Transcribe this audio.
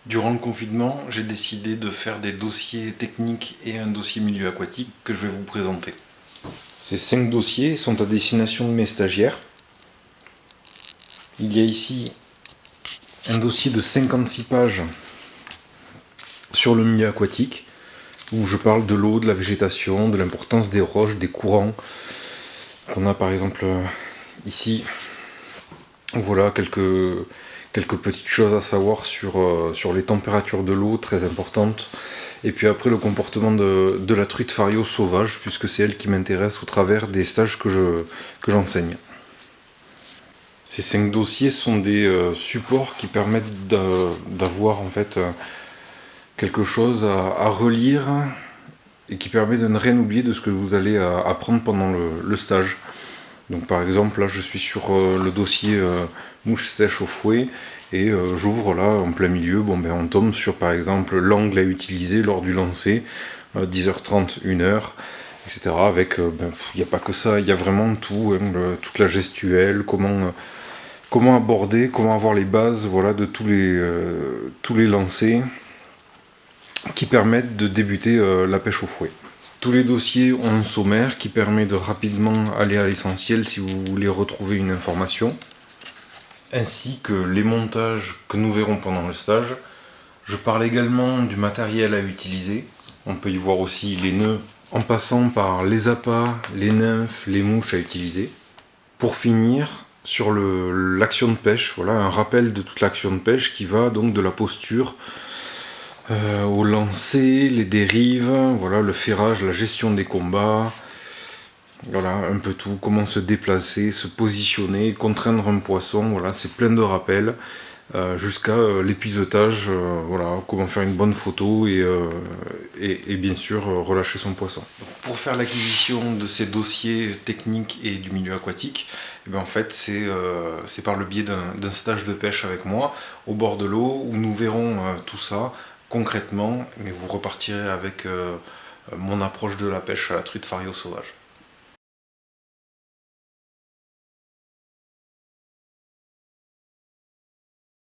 Durant le confinement, j'ai décidé de faire des dossiers techniques et un dossier milieu aquatique que je vais vous présenter. Ces 5 dossiers sont à destination de mes stagiaires. Il y a ici un dossier de 56 pages sur le milieu aquatique, où je parle de l'eau, de la végétation, de l'importance des roches, des courants. On a par exemple ici, voilà quelques petites choses à savoir sur les températures de l'eau, très importantes. Et puis après le comportement de la truite fario sauvage, puisque c'est elle qui m'intéresse au travers des stages que j'enseigne. Ces 5 dossiers sont des supports qui permettent d'avoir en fait quelque chose à relire et qui permet de ne rien oublier de ce que vous allez apprendre pendant le stage. Donc par exemple là je suis sur le dossier mouche sèche au fouet et j'ouvre là en plein milieu, on tombe sur par exemple l'angle à utiliser lors du lancer, 10h30, 1h, etc. Avec, il n'y a pas que ça, il y a vraiment tout, toute la gestuelle, comment aborder, comment avoir les bases voilà, de tous les lancers qui permettent de débuter la pêche au fouet. Tous les dossiers ont un sommaire qui permet de rapidement aller à l'essentiel si vous voulez retrouver une information, ainsi que les montages que nous verrons pendant le stage. Je parle également du matériel à utiliser. On peut y voir aussi les nœuds, en passant par les appâts, les nymphes, les mouches à utiliser. Pour finir, sur l'action de pêche, voilà un rappel de toute l'action de pêche qui va donc de la posture au lancer, les dérives, voilà, le ferrage, la gestion des combats, voilà, un peu tout, comment se déplacer, se positionner, contraindre un poisson, voilà, c'est plein de rappels, jusqu'à l'épuisetage, voilà, comment faire une bonne photo et bien sûr relâcher son poisson. Pour faire l'acquisition de ces dossiers techniques et du milieu aquatique, eh bien, en fait c'est par le biais d'un stage de pêche avec moi au bord de l'eau où nous verrons tout ça concrètement, mais vous repartirez avec mon approche de la pêche à la truite fario sauvage.